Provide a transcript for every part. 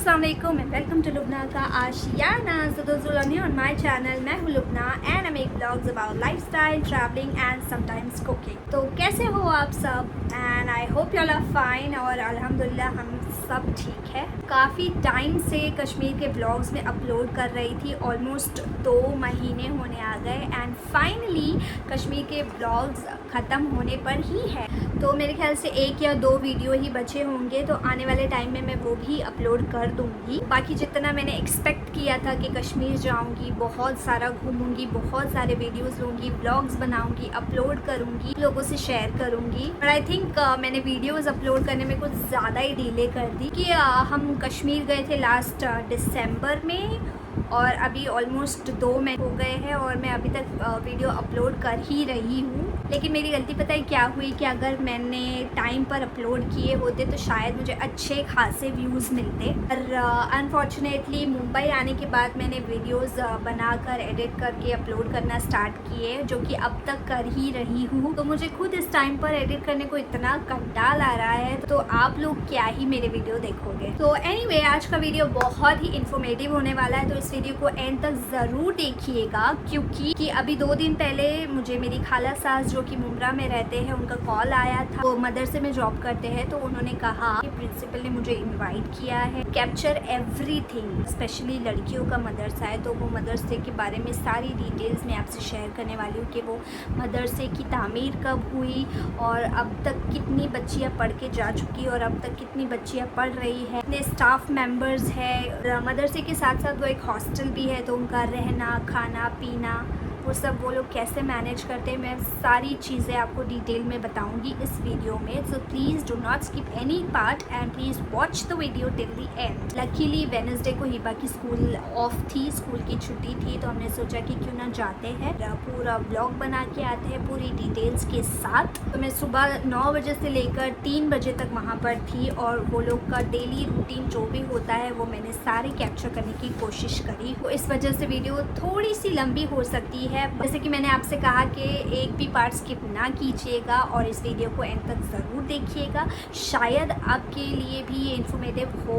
अस्सलाम वालेकुम and welcome to Lubna का आशियाना। सो दोस्त ऑन माय चैनल, मैं हूँ Lubna and I make vlogs about lifestyle, travelling and sometimes cooking. तो कैसे हो आप सब? And I hope you all are fine. और अल्हम्दुलिल्लाह हम सब ठीक है। काफ़ी टाइम से कश्मीर के व्लॉग्स में अपलोड कर रही थी, ऑलमोस्ट 2 महीने होने आ गए एंड फाइनली कश्मीर के व्लॉग्स ख़त्म होने पर ही है। तो मेरे ख्याल से 1 या 2 वीडियो ही बचे होंगे, तो आने वाले टाइम में मैं वो भी अपलोड कर दूंगी। बाकी जितना मैंने एक्सपेक्ट किया था कि कश्मीर जाऊंगी, बहुत सारा घूमूंगी, बहुत सारे वीडियोस लूँगी, व्लॉग्स बनाऊंगी, अपलोड करूंगी, लोगों से शेयर करूंगी। बट आई थिंक मैंने वीडियोस अपलोड करने में कुछ ज़्यादा ही डिले कर दी कि हम कश्मीर गए थे लास्ट दिसंबर में और अभी ऑलमोस्ट 2 महीने हो गए हैं और मैं अभी तक वीडियो अपलोड कर ही रही हूँ। लेकिन मेरी गलती पता है क्या हुई कि अगर मैंने टाइम पर अपलोड किए होते तो शायद मुझे अच्छे खासे व्यूज़ मिलते। पर अनफॉर्चुनेटली मुंबई आने के बाद मैंने वीडियोस बनाकर एडिट करके अपलोड करना स्टार्ट किए, जो कि अब तक कर ही रही हूँ। तो मुझे खुद इस टाइम पर एडिट करने को इतना कंटाल आ रहा है, तो आप लोग क्या ही मेरे वीडियो देखोगे। तो एनीवे, आज का वीडियो बहुत ही इंफॉर्मेटिव होने वाला है, तो इस वीडियो को एंड तक ज़रूर देखिएगा। क्योंकि अभी 2 दिन पहले मुझे मेरी खाला सास जो कि मुमरा में रहते हैं, उनका कॉल आया था। वो मदरसे में जॉब करते हैं, तो उन्होंने कहा कि प्रिंसिपल ने मुझे इनवाइट किया है कैप्चर एवरीथिंग, स्पेशली लड़कियों का मदरसा है, तो वो मदरसे के बारे में सारी डिटेल्स मैं आपसे शेयर करने वाली हूँ कि वो मदरसे की तामीर कब हुई और अब तक कितनी बच्चियाँ पढ़ के जा चुकी और अब तक कितनी बच्चियाँ पढ़ रही है, कितने स्टाफ मेंबर्स है। मदरसे के साथ साथ वो एक हॉस्टल भी है, तो उनका रहना, खाना पीना, वो सब वो लोग कैसे मैनेज करते हैं, मैं सारी चीज़ें आपको डिटेल में बताऊंगी इस वीडियो में। So please do not skip any part and please watch the video till the end. Luckily Wednesday को हिबा की स्कूल ऑफ थी, स्कूल की छुट्टी थी, तो हमने सोचा कि क्यों ना जाते हैं, पूरा ब्लॉग बना के आते हैं पूरी डिटेल्स के साथ। तो मैं सुबह 9 बजे से लेकर 3 बजे तक वहाँ पर थी और वो लोग का डेली रूटीन जो भी होता है वो मैंने सारे कैप्चर करने की कोशिश करी। तो इस वजह से वीडियो थोड़ी सी लंबी हो सकती है। जैसे कि मैंने आपसे कहा कि एक भी पार्ट स्किप ना कीजिएगा और इस वीडियो को एंड तक ज़रूर देखिएगा, शायद आपके लिए भी ये इन्फॉर्मेटिव हो।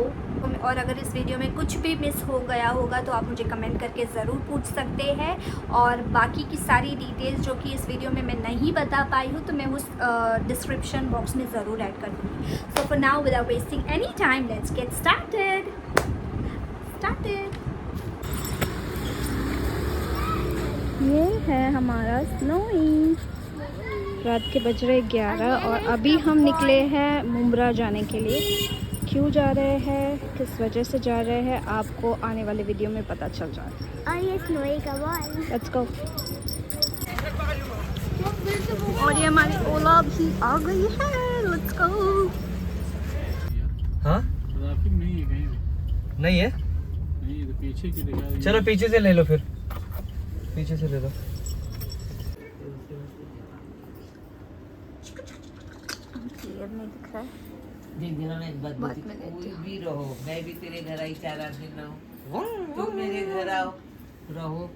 और अगर इस वीडियो में कुछ भी मिस हो गया होगा तो आप मुझे कमेंट करके ज़रूर पूछ सकते हैं। और बाकी की सारी डिटेल्स जो कि इस वीडियो में मैं नहीं बता पाई हूँ, तो मैं उस डिस्क्रिप्शन बॉक्स में ज़रूर ऐड कर दूँगी। So for now without wasting any time, let's get started. ये है हमारा स्नोई। रात के बज रहे 11 और अभी हम निकले हैं मुमरा जाने के लिए। क्यों जा रहे हैं, किस वजह से जा रहे हैं, आपको आने वाले वीडियो में पता चल जाएगा। और ये स्नोई का बॉल। Let's go. और ये हमारी ओला भी आ गई है। Let's go. हाँ नहीं है, कहीं भी नहीं है, नहीं है, तो पीछे की दिखा रही है। चलो पीछे से ले लो, फिर पीछे से ले लो। क्लियर नहीं दिख रहा है। देख देना, मैं एक बात बात बोलती में हूँ, लेती कोई भी रहो, मैं भी तेरे घर आई 4 आदमी ना हो, तुम मेरे घर आओ, रहो।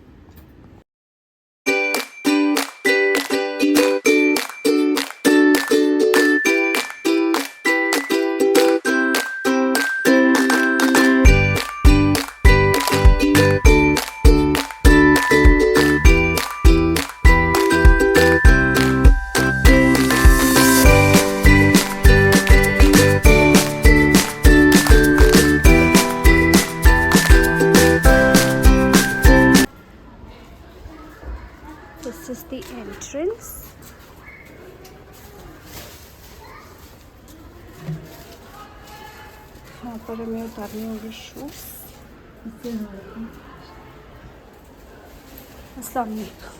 This is the entrance. यहाँ पर हमें उतारने होंगे शूज। अस्सलाम वालेकुम।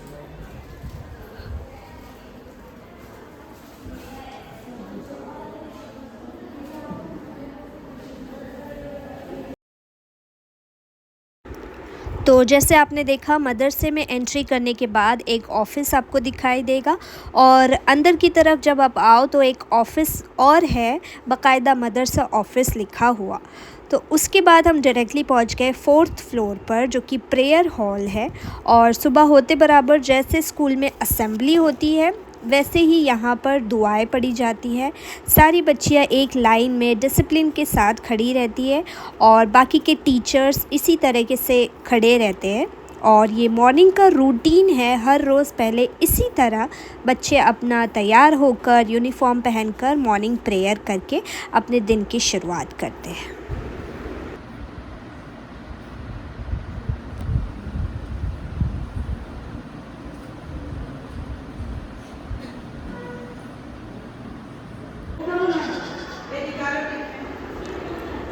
तो जैसे आपने देखा, मदरसे में एंट्री करने के बाद एक ऑफ़िस आपको दिखाई देगा और अंदर की तरफ जब आप आओ तो एक ऑफ़िस और है, बाकायदा मदरसा ऑफ़िस लिखा हुआ। तो उसके बाद हम डायरेक्टली पहुंच गए 4th फ्लोर पर, जो कि प्रेयर हॉल है। और सुबह होते बराबर जैसे स्कूल में असेंबली होती है वैसे ही यहाँ पर दुआएं पढ़ी जाती है। सारी बच्चियाँ एक लाइन में डिसिप्लिन के साथ खड़ी रहती है और बाकी के टीचर्स इसी तरीके से खड़े रहते हैं। और ये मॉर्निंग का रूटीन है, हर रोज़ पहले इसी तरह बच्चे अपना तैयार होकर यूनिफॉर्म पहनकर मॉर्निंग प्रेयर करके अपने दिन की शुरुआत करते हैं।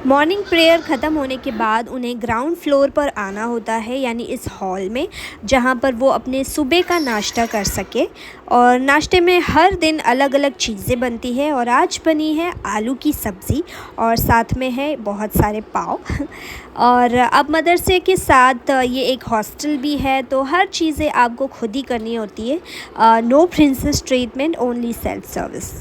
मॉर्निंग प्रेयर ख़त्म होने के बाद उन्हें ग्राउंड फ्लोर पर आना होता है, यानी इस हॉल में, जहाँ पर वो अपने सुबह का नाश्ता कर सके। और नाश्ते में हर दिन अलग अलग चीज़ें बनती है और आज बनी है आलू की सब्ज़ी और साथ में है बहुत सारे पाव। और अब मदरसे के साथ ये एक हॉस्टल भी है, तो हर चीज़ें आपको खुद ही करनी होती है। No princess treatment, only self service.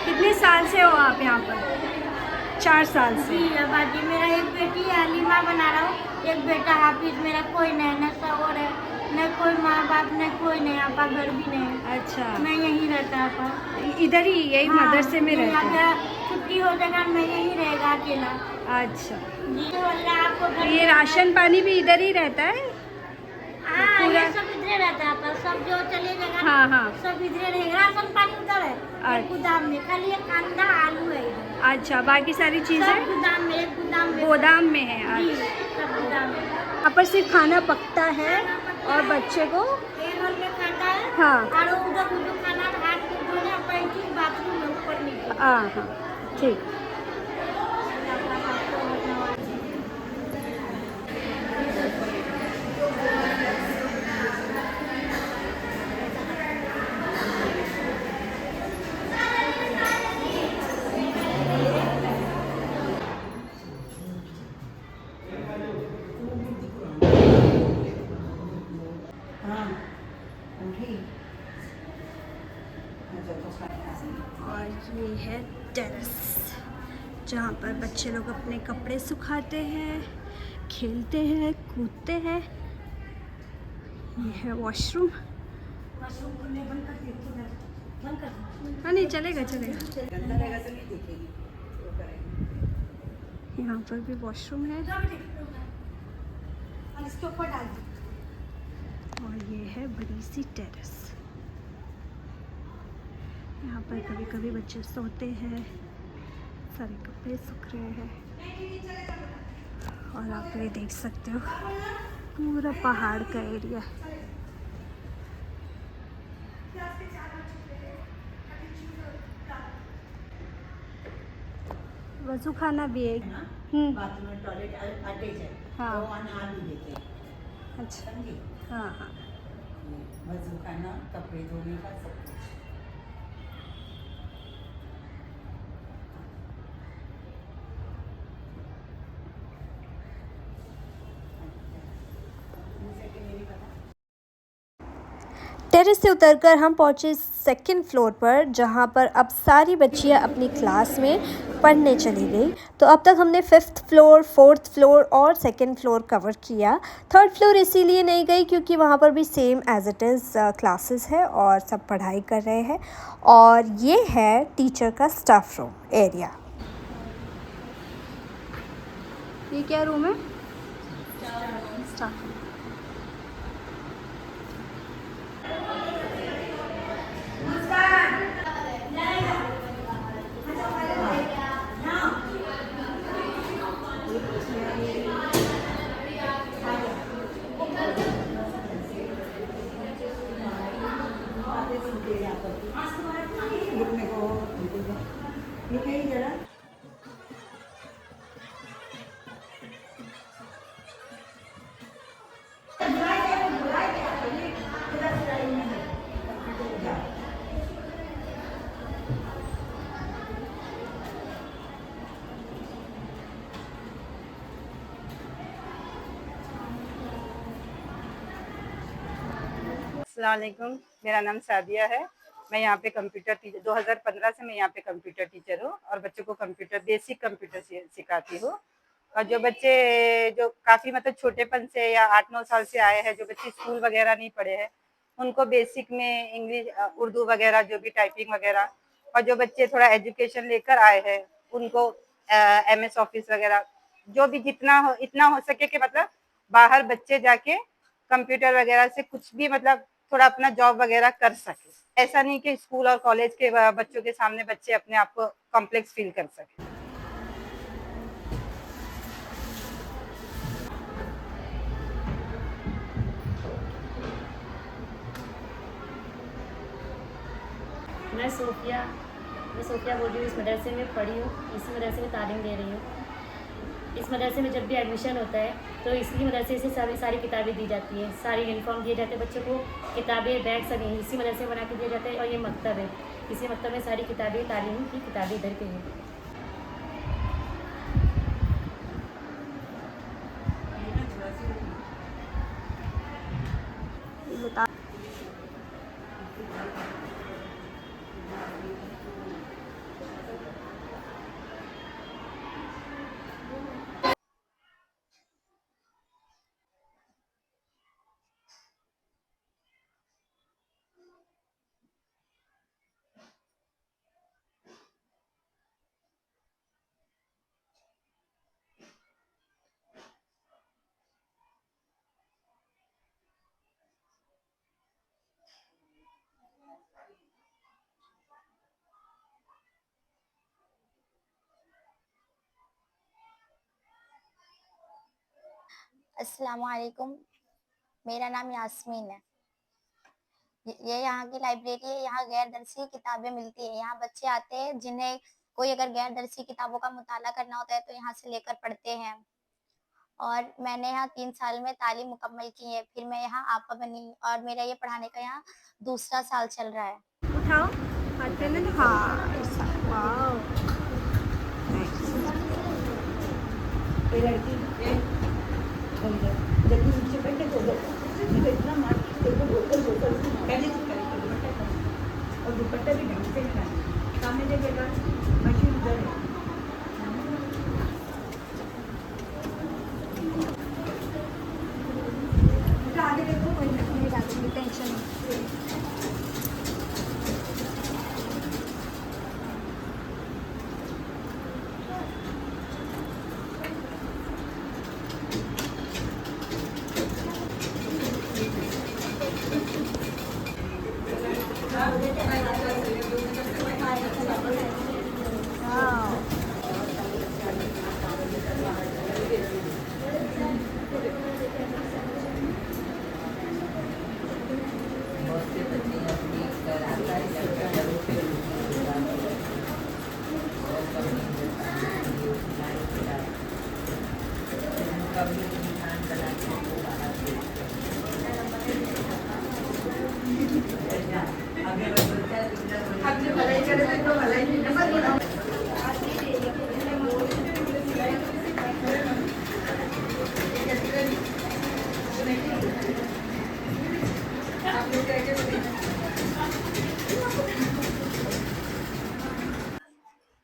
कितने साल से हो आप यहाँ पर? 4 साल से। जी बाजी, मेरा एक बेटी अलीमा बना रहा हूँ, एक बेटा हाफिज। मेरा कोई नहीं, न सौर है, न कोई माँ बाप, न कोई नहीं, आपा घर भी नहीं। अच्छा, मैं यहीं रहता आपा, इधर ही यही मदरसे में रहते हैं? छुट्टी हो जाएगा मैं यहीं रहेगा अकेला। अच्छा जी आपको ये राशन पानी भी इधर ही रहता है? हाँ, ये सब इधर रहता है आपा, सब जो चले जाएगा हाँ हाँ, सब इधर रहेगा। राशन पानी उधर है एक गोदाम में, खाली एक अंडा आलू है इधर। अच्छा, बाकी सारी सब चीज़ें गोदाम में, एक गोदाम में, गोदाम में है। जी, अच्छा, सब गोदाम में। यहाँ पर सिर्फ खाना पकता है और बच्चे को एक घर में खाता है। हाँ और उधर जो खाना हाथ के धोने पैंतीस बाथरूम में ऊपर नीचे। हाँ हाँ, ठीक। और ये है टेरेस, जहाँ पर बच्चे लोग अपने कपड़े सुखाते हैं, खेलते हैं, कूदते हैं। ये है वॉशरूम। हाँ नहीं, चलेगा चलेगा। यहाँ पर भी वॉशरूम है और ये है बड़ी सी टेरेस। यहाँ पर कभी कभी बच्चे सोते हैं, सारे कपड़े सूख रहे हैं और आप ये देख सकते हो पूरा पहाड़ का एरिया। वजू खाना भी है। बाथरूम में टॉयलेट अटैच है, हाँ। तो वहाँ भी देते हैं। अच्छा, समझी? हाँ हाँ। वजू खाना, कपड़े धोने का सब कुछ। टेरेस से उतरकर हम पहुँचे सेकंड फ्लोर पर, जहाँ पर अब सारी बच्चियाँ अपनी क्लास में पढ़ने चली गई। तो अब तक हमने 5th फ्लोर, 4th फ्लोर और सेकंड फ्लोर कवर किया। 3rd फ्लोर इसीलिए नहीं गई क्योंकि वहाँ पर भी same as it is classes है और सब पढ़ाई कर रहे हैं। और ये है टीचर का स्टाफ रूम एरिया। ये क्या रूम है? स्टाफ। अस्सलाम वालेकुम, मेरा नाम सादिया है। मैं यहाँ पे कंप्यूटर टीचर 2015 से मैं यहाँ पे कंप्यूटर टीचर हूँ और बच्चों को बेसिक कंप्यूटर सिखाती हूँ। और जो बच्चे जो काफ़ी मतलब छोटेपन से या 8-9 साल से आए हैं, जो बच्चे स्कूल वगैरह नहीं पढ़े हैं, उनको बेसिक में इंग्लिश उर्दू वगैरह जो भी टाइपिंग वगैरह, और जो बच्चे थोड़ा एजुकेशन लेकर आए हैं उनको MS ऑफिस वगैरह जो भी इतना हो सके कि मतलब बाहर बच्चे जाके कंप्यूटर वगैरह से कुछ भी मतलब थोड़ा अपना जॉब वगैरह कर सके। ऐसा नहीं कि स्कूल और कॉलेज के बच्चों के सामने बच्चे अपने आप को कॉम्प्लेक्स फील कर सके। मैं सोफिया बोल रही हूँ। इस मदरसे में पढ़ी हूँ, इसी मदरसे में तालीम दे रही हूँ। इस मदरसे में जब भी एडमिशन होता है तो इसी मदरसे से सारी किताबें दी जाती हैं, सारी यूनिफॉर्म दिए जाते हैं बच्चों को, किताबें बैग सब इसी मदरसे में बना के दिए जाते हैं। और ये मकतब है, इसी मकतब में सारी किताबें तालीम की किताबें इधर पे हैं। बता। अस्सलाम वालेकुम, मेरा नाम यास्मीन है। ये यहाँ की लाइब्रेरी है। यहाँ गैर दरसी किताबें मिलती है। यहाँ बच्चे आते हैं जिन्हें कोई अगर गैर दरसी किताबों का मुताला करना होता है तो यहाँ से लेकर पढ़ते हैं। और मैंने यहाँ 3 साल में तालीम मुकम्मल की है। फिर मैं यहाँ आपा बनी और मेरा ये पढ़ाने का यहाँ दूसरा साल चल रहा है। उठाओ हाथ पे ना। हाँ ऐसा। वाओ और दुपट्टा भी ढंग से सामने देखेगा मशीन उधर है। आगे देखो, कोई नहीं डालूंगी, टेंशन नहीं।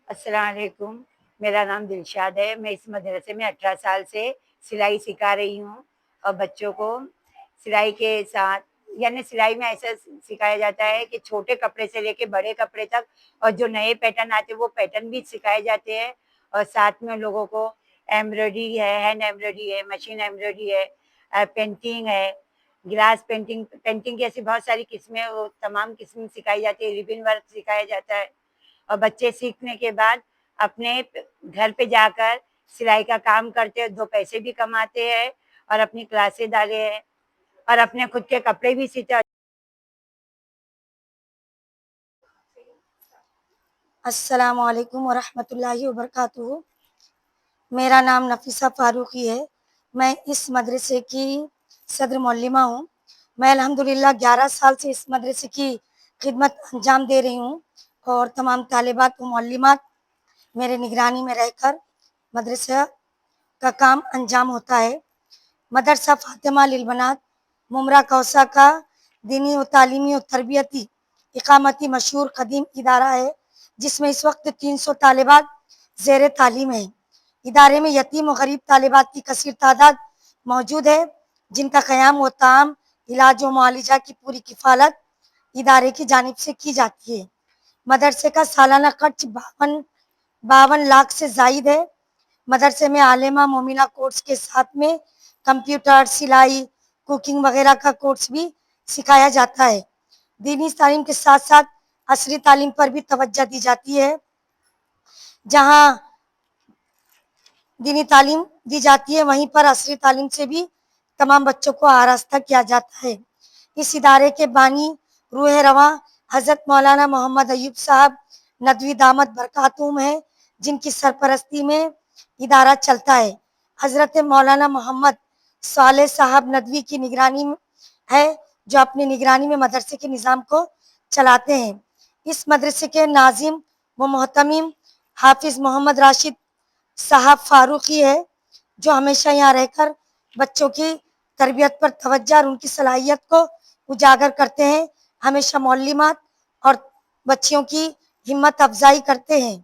अस्सलाम वालेकुम, मेरा नाम दिलशाद है। मैं इस मदरसे में 18 साल से सिलाई सिखा रही हूँ और बच्चों को सिलाई के साथ यानी सिलाई में ऐसा सिखाया जाता है कि छोटे कपड़े से लेके बड़े कपड़े तक और जो नए पैटर्न आते हैं वो पैटर्न भी सिखाए जाते हैं और साथ में लोगों को एम्ब्रॉयडरी है, हैंड एम्ब्रॉयडरी है, मशीन एम्ब्रॉयडरी है, पेंटिंग है, ग्लास पेंटिंग, पेंटिंग की ऐसी बहुत सारी किस्में, वो तमाम किस्में सिखाई जाती है, रिबन वर्क सिखाया जाता है। और बच्चे सीखने के बाद अपने घर पे जाकर सिलाई का काम करते हैं, 2 पैसे भी कमाते हैं और अपनी क्लासें डाले हैं और अपने खुद के कपड़े भी सीते हैं। अस्सलामुअलैकुम वरहमतुल्लाहि वबरकातुहू। मेरा नाम नफीसा फारूकी है। मैं इस मदरसे की सदर मौलिमा हूँ। मैं अल्हम्दुलिल्लाह 11 साल से इस मदरसे की खिदमत अंजाम दे रही हूँ और तमाम तालिबात व मौलिमात मेरे निगरानी में रहकर मदरसा का काम अंजाम होता है। मदरसा फ़ातिमा लिलबनात मुमरा कौसा का दीनी व तालीमी व तरबियती इकामती मशहूर क़दीम इदारा है, जिसमें इस वक्त 300 तालिबात ज़ेर तालीम हैं। इदारे में यतीम व गरीब तालिबात की कसीर तादाद मौजूद है, जिनका क़याम व ताम, इलाज व मुआलिजा की पूरी किफ़ालत इदारे की जानिब से की जाती है। मदरसे का सालाना खर्च 52 लाख से ज़ायद है। मदरसे में आलिमा मोमिना कोर्स के साथ में कंप्यूटर, सिलाई, कुकिंग वगैरह का कोर्स भी सिखाया जाता है। दीनी तालीम के साथ साथ असरी तालीम पर भी तवज्जो दी जाती है। जहाँ दीनी तालीम दी जाती है, वहीं पर असरी तालीम से भी तमाम बच्चों को आरास्ता किया जाता है। इस इदारे के बानी रूह रवां हज़रत मौलाना मोहम्मद अयूब साहब नदवी दामत बरकातुहूम हैं, जिनकी सरपरस्ती में इदारा चलता है। हज़रत मौलाना मोहम्मद सालेह साहब नदवी की निगरानी है, जो अपनी निगरानी में मदरसे के निज़ाम को चलाते हैं। इस मदरसे के नाज़िम व मोहतमीम हाफिज़ मोहम्मद राशिद साहब फारूकी है, जो हमेशा यहाँ रहकर बच्चों की तरबियत पर तवज्जो और उनकी सलाहियत को उजागर करते हैं। हमेशा मौलिमात और बच्चियों की हिम्मत अफजाई करते हैं।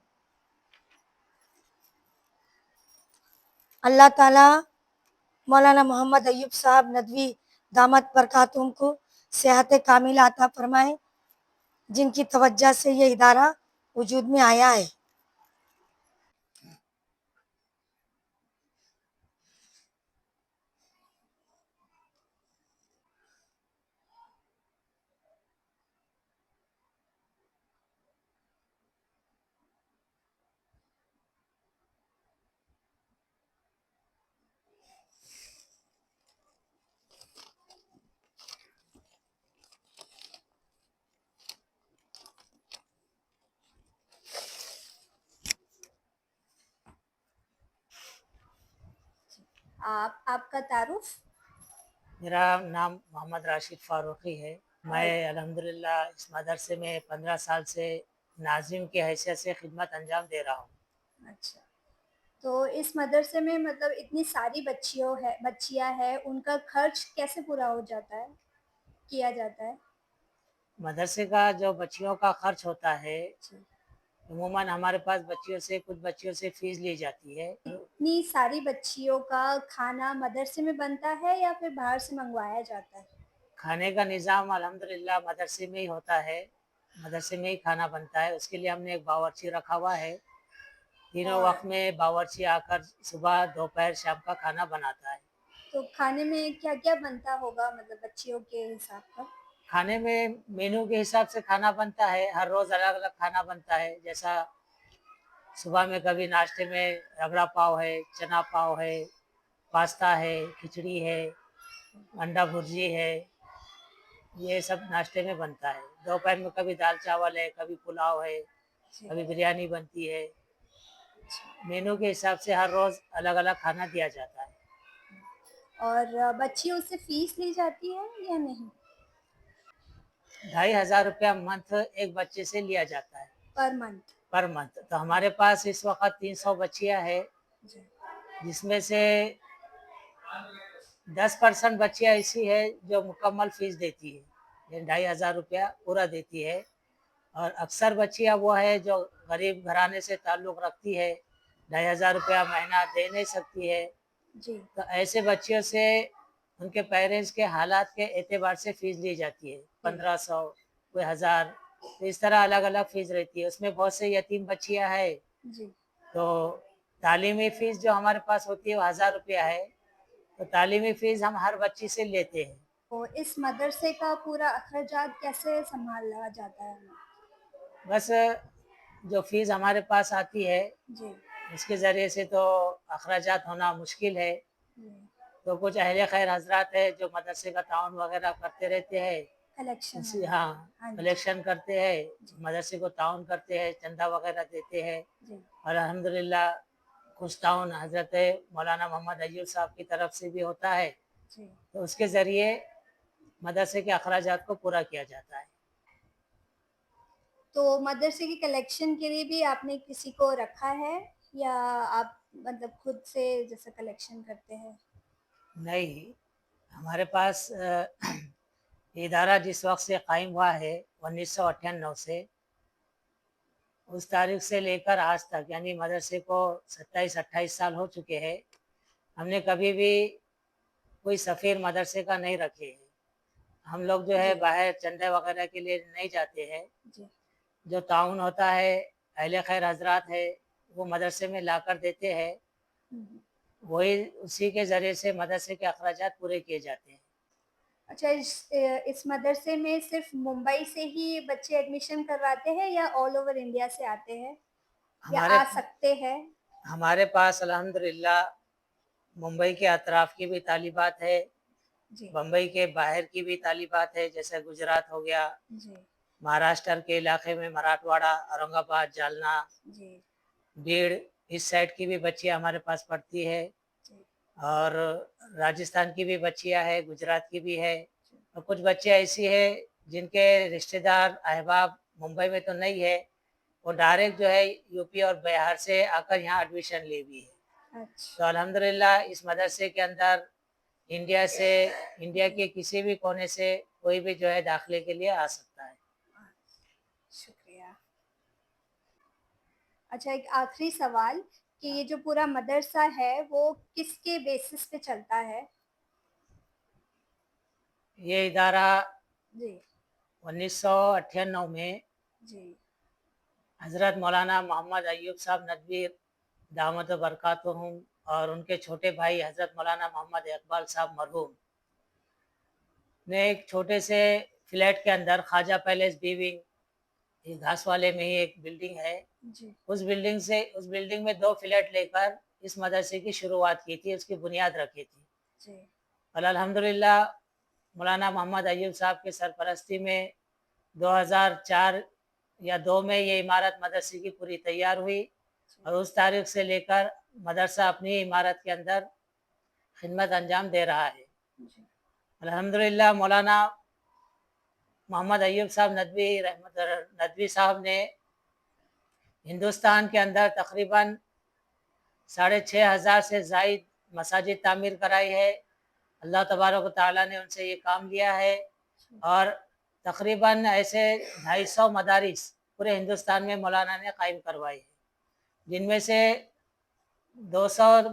अल्लाह ताला मौलाना मोहम्मद अयूब साहब नदवी दामत बरकातुहूम को सेहत कामिला अता फरमाए, जिनकी तवज्जो से ये इदारा वजूद में आया है। आपका तारुफ? मेरा नाम मोहम्मद राशिद फ़ारूकी है। मैं अल्हम्दुलिल्लाह इस मदरसे में 15 साल से नाज़िम की हैसियत से खिदमत अंजाम दे रहा हूँ। अच्छा, तो इस मदरसे में मतलब इतनी सारी बच्चियाँ हैं, उनका खर्च कैसे पूरा हो जाता है, किया जाता है? मदरसे का जो बच्चियों का खर्च होता है, अमूमन हमारे पास कुछ बच्चियों से फ़ीस ली जाती है। इतनी सारी बच्चियों का खाना मदरसे में बनता है या फिर बाहर से मंगवाया जाता है? खाने का निज़ाम अल्हम्दुलिल्लाह मदरसे में ही होता है, मदरसे में ही खाना बनता है। उसके लिए हमने एक बावर्ची रखा हुआ है। तीनों वक्त में बावर्ची आकर सुबह, दोपहर, शाम का खाना बनाता है। तो खाने में क्या-क्या बनता होगा, मतलब बच्चियों के हिसाब का? खाने में मेनू के हिसाब से खाना बनता है, हर रोज़ अलग-अलग खाना बनता है। जैसा सुबह में कभी नाश्ते में रगड़ा पाव है, चना पाव है, पास्ता है, खिचड़ी है, अंडा भुर्जी है, ये सब नाश्ते में बनता है। दोपहर में कभी दाल चावल है, कभी पुलाव है, कभी बिरयानी बनती है। मेनू के हिसाब से हर रोज़ अलग-अलग खाना दिया जाता है। और बच्चियों से फ़ीस ली जाती है या नहीं? 2500 रुपया मंथ एक बच्चे से लिया जाता है, पर मंथ? Per month. तो हमारे पास इस वक़्त 300 बच्चियाँ हैं, जिसमें से 10% बच्चियाँ ऐसी है जो मुकम्मल फ़ीस देती है, ये 2500 रुपया पूरा देती है। और अक्सर बच्चियाँ वो है जो गरीब घराने से ताल्लुक़ रखती है, 2500 रुपया महीना दे नहीं सकती है। जी। तो ऐसे बच्चियों से उनके पेरेंट्स के हालात के एतबार से फ़ीस ली जाती है, 1500, कोई 1000, तो इस तरह अलग-अलग फ़ीस रहती है। उसमें बहुत से यतीम बच्चियाँ हैं, जी। तो तालीमी फ़ीस जो हमारे पास होती है वो 1000 रुपया है। तो तालीमी फ़ीस हम हर बच्ची से लेते हैं। तो इस मदरसे का पूरा अखराजात कैसे संभाला जाता है? बस जो फ़ीस हमारे पास आती है जी इसके ज़रिए से तो अखराजात होना मुश्किल है। जी तो कुछ अहले खैर हजरात है जो मदरसे का ताउन वगैरह करते रहते हैं। कलेक्शन उसी हाँ हाँ जी कलेक्शन करते हैं, मदरसे को ताउन करते हैं, चंदा वगैरह देते हैं। जी और अल्हम्दुलिल्लाह कुछ ताउन हज़रत मौलाना मोहम्मद अय्यूब साहब की तरफ से भी होता है। जी। तो उसके ज़रिए मदरसे के अखराजात को पूरा किया जाता है। तो मदरसे की कलेक्शन के लिए भी आपने किसी को रखा है या आप मतलब खुद से जैसे कलेक्शन करते हैं? नहीं, हमारे पास इदारा जिस वक़्त से कायम हुआ है 1998 से, उस तारीख से लेकर आज तक यानी मदरसे को 27-28 साल हो चुके हैं। हमने कभी भी कोई सफ़ीर मदरसे का नहीं रखे हैं। हम लोग जो है जी। बाहर चंदे वगैरह के लिए नहीं जाते हैं। जी जो ताउन होता है, अहले खैर हज़रात है, वो मदरसे में लाकर देते हैं। हम्म। वही उसी के ज़रिए से मदरसे के अखराजात पूरे किए जाते हैं। अच्छा इस मदरसे में सिर्फ मुंबई से ही बच्चे एडमिशन करवाते हैं या ऑल ओवर इंडिया से आते हैं या हमारे आ सकते हैं? हमारे पास अल्हम्दुलिल्लाह मुंबई के अतराफ़ की भी तालिबात है, जी बम्बई के बाहर की भी तालिबात है, जैसे गुजरात हो गया, जी महाराष्ट्र के इलाके में मराठवाड़ा, औरंगाबाद, जालना, जी बीड़ इस साइड की भी बच्चियाँ हमारे पास पढ़ती है। जी और राजस्थान की भी बच्चियाँ हैं, गुजरात की भी है। और कुछ बच्चियाँ ऐसी है जिनके रिश्तेदार अहबाब मुंबई में तो नहीं है, वो डायरेक्ट जो है यूपी और बिहार से आकर यहाँ एडमिशन ले भी है। अच्छा तो अल्हम्दुलिल्लाह इस मदरसे के अंदर इंडिया के किसी भी कोने से कोई भी जो है दाखिले के लिए आ सकता है। शुक्रिया। अच्छा एक आखिरी सवाल कि ये जो पूरा मदरसा है वो किसके बेसिस पे चलता है? ये इदारा जी 1998 में जी हज़रत मौलाना मोहम्मद अय्यूब साहब नदवी दामद बरकातुहुम और उनके छोटे भाई हज़रत मौलाना मोहम्मद इकबाल साहब मरहूम ने एक छोटे से फ्लैट के अंदर ख्वाजा पैलेस बी विंग, ये घास वाले में ही एक बिल्डिंग है, जी उस बिल्डिंग में 2 फ्लैट लेकर इस मदरसे की शुरुआत की थी, उसकी बुनियाद रखी थी। जी और अल्हम्दुलिल्लाह मौलाना मोहम्मद अय्यूब साहब की सरपरस्ती में 2004 या 2 में ये इमारत मदरसे की पूरी तैयार हुई और उस तारीख से लेकर मदरसा अपनी इमारत के अंदर खिदमत अंजाम दे रहा है। जी अल्हम्दुलिल्लाह मौलाना मोहम्मद अय्यूब साहब नदवी साहब ने हिंदुस्तान के अंदर तकरीबन 6500 से ज़ायद मसाजिद तामीर कराई है। अल्लाह तबारक व तआला ने उनसे ये काम लिया है और तकरीबन ऐसे 250 मदारिस पूरे हिंदुस्तान में मौलाना ने कायम करवाई है, जिनमें से 200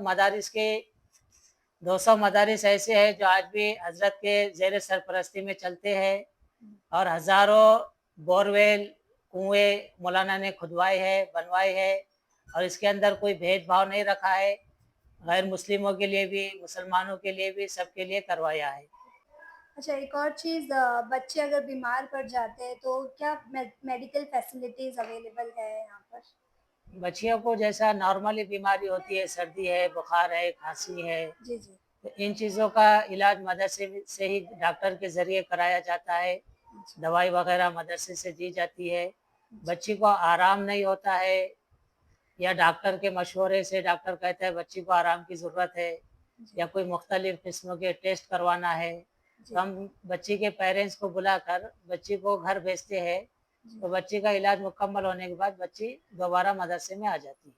मदारिस ऐसे हैं जो आज भी हजरत के ज़ेर सरपरस्ती में चलते हैं और हज़ारों बोरवेल कुएँ मौलाना ने खुदवाए हैं, बनवाए हैं और इसके अंदर कोई भेदभाव नहीं रखा है। गैर मुस्लिमों के लिए भी, मुसलमानों के लिए भी, सबके लिए करवाया है। अच्छा एक और चीज़ बच्चे अगर बीमार पड़ जाते हैं तो क्या मेडिकल फैसिलिटीज़ अवेलेबल है यहाँ पर? बच्चियों को जैसा नॉर्मली बीमारी होती है, सर्दी है, बुखार है, खांसी है, जी जी तो इन चीज़ों का इलाज मदरसे से ही डॉक्टर के ज़रिए कराया जाता है। दवाई वगैरह मदरसे से दी जाती है। बच्ची को आराम नहीं होता है या डॉक्टर के मशवरे से डॉक्टर कहता है बच्ची को आराम की ज़रूरत है या कोई मुख्तलिफ़ किस्म के टेस्ट करवाना है, तो हम बच्ची के पेरेंट्स को बुलाकर बच्ची को घर भेजते हैं। तो बच्ची का इलाज मुकम्मल होने के बाद बच्ची दोबारा मदरसे में आ जाती है।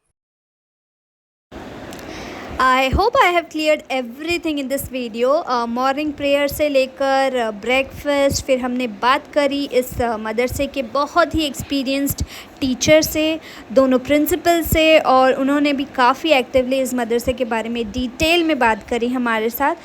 I hope I have cleared everything in this video. Morning prayer से लेकर ब्रेकफास्ट, फिर हमने बात करी इस मदरसे के बहुत ही एक्सपीरियंस्ड टीचर से, दोनों प्रिंसिपल से, और उन्होंने भी काफ़ी एक्टिवली इस मदरसे के बारे में डिटेल में बात करी हमारे साथ।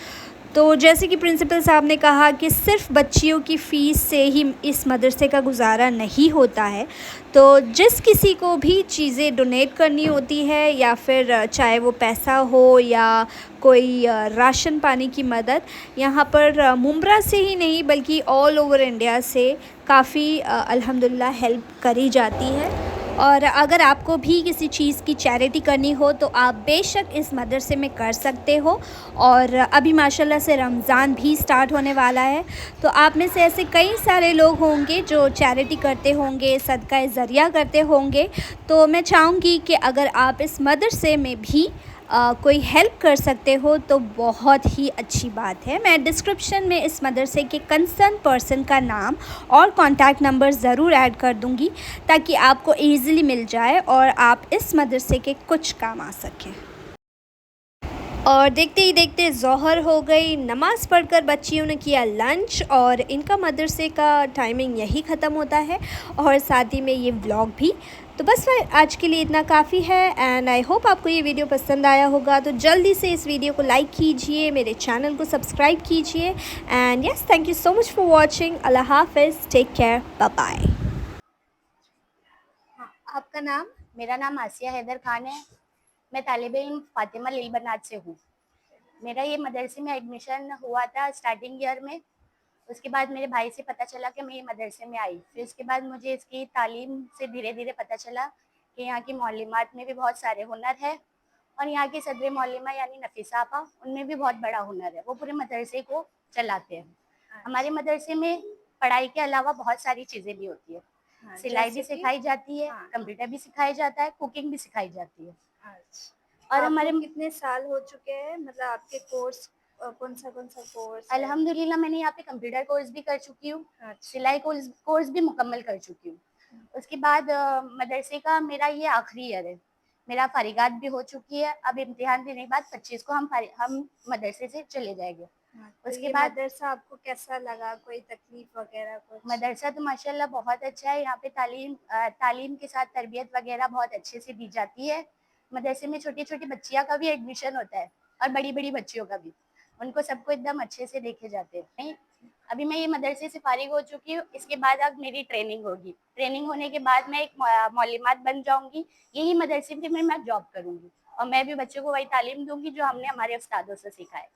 तो जैसे कि प्रिंसिपल साहब ने कहा कि सिर्फ बच्चियों की फ़ीस से ही इस मदरसे का गुजारा नहीं होता है, तो जिस किसी को भी चीज़ें डोनेट करनी होती है या फिर चाहे वो पैसा हो या कोई राशन पानी की मदद, यहाँ पर मुंब्रा से ही नहीं बल्कि ऑल ओवर इंडिया से काफ़ी अल्हम्दुलिल्लाह हेल्प करी जाती है। और अगर आपको भी किसी चीज़ की चैरिटी करनी हो तो आप बेशक इस मदरसे में कर सकते हो। और अभी माशाल्लाह से रमज़ान भी स्टार्ट होने वाला है, तो आप में से ऐसे कई सारे लोग होंगे जो चैरिटी करते होंगे, सदका ज़रिया करते होंगे। तो मैं चाहूँगी कि अगर आप इस मदरसे में भी कोई हेल्प कर सकते हो तो बहुत ही अच्छी बात है। मैं डिस्क्रिप्शन में इस मदरसे के कंसर्न पर्सन का नाम और कॉन्टैक्ट नंबर ज़रूर ऐड कर दूंगी ताकि आपको ईज़िली मिल जाए और आप इस मदरसे के कुछ काम आ सकें। और देखते ही देखते ज़ोहर हो गई, नमाज़ पढ़कर बच्चियों ने किया लंच और इनका मदरसे का टाइमिंग यही ख़त्म होता है और साथ ही में ये व्लॉग भी। तो बस आज के लिए इतना काफ़ी है एंड आई होप आपको ये वीडियो पसंद आया होगा। तो जल्दी से इस वीडियो को लाइक कीजिए, मेरे चैनल को सब्सक्राइब कीजिए and yes, thank you so much for watching. अल्लाह हाफ़िज़, टेक केयर, बाय बाय। आपका नाम? मेरा नाम आसिया हैदर खान है। मैं तालिब इल्म फातिमा लीलबनात से हूँ। मेरा ये मदरसे में एडमिशन हुआ था स्टार्टिंग ईयर में। उसके बाद मेरे भाई से पता चला कि मैं ये मदरसे में आई। फिर उसके बाद मुझे इसकी तालीम से धीरे धीरे पता चला कि यहाँ की मौलिमात में भी बहुत सारे हुनर है और यहाँ की सदर मौलिमा यानी नफीसा आपा, उनमें भी बहुत बड़ा हुनर है। वो पूरे मदरसे को चलाते हैं। हमारे मदरसे में पढ़ाई के अलावा बहुत सारी चीज़ें भी होती है। सिलाई भी सिखाई जाती है, कंप्यूटर भी सिखाया जाता है, कुकिंग भी सिखाई जाती है। और हमारे कितने साल हो चुके हैं, मतलब आपके कोर्स कौन सा कोर्स? अल्हम्दुलिल्लाह मैंने यहाँ पे कंप्यूटर कोर्स भी कर चुकी हूँ, सिलाई कोर्स भी मुकम्मल कर चुकी हूँ। उसके बाद मदरसे का मेरा ये आखिरी ईयर है। मेरा फारिगात भी हो चुकी है। अब इम्तिहान देने के बाद 25 को हम मदरसे से चले जाएंगे। उसके बाद मदरसा आपको कैसा लगा, कोई तकलीफ वगैरह कुछ? मदरसा तो माशाल्लाह बहुत अच्छा है। यहाँ पे तालीम के साथ तरबियत वगैरह बहुत अच्छे से दी जाती है। मदरसे में छोटी छोटी बच्चियाँ का भी एडमिशन होता है और बड़ी बड़ी बच्चियों का भी। उनको सबको एकदम अच्छे से देखे जाते हैं। अभी मैं ये मदरसे से फारिग हो चुकी हूँ। इसके बाद अब मेरी ट्रेनिंग होगी। ट्रेनिंग होने के बाद मैं एक मौलिमात बन जाऊंगी। यही मदरसे में मैं जॉब करूंगी और मैं भी बच्चों को वही तालीम दूंगी जो हमने हमारे उस्तादों से सीखा है।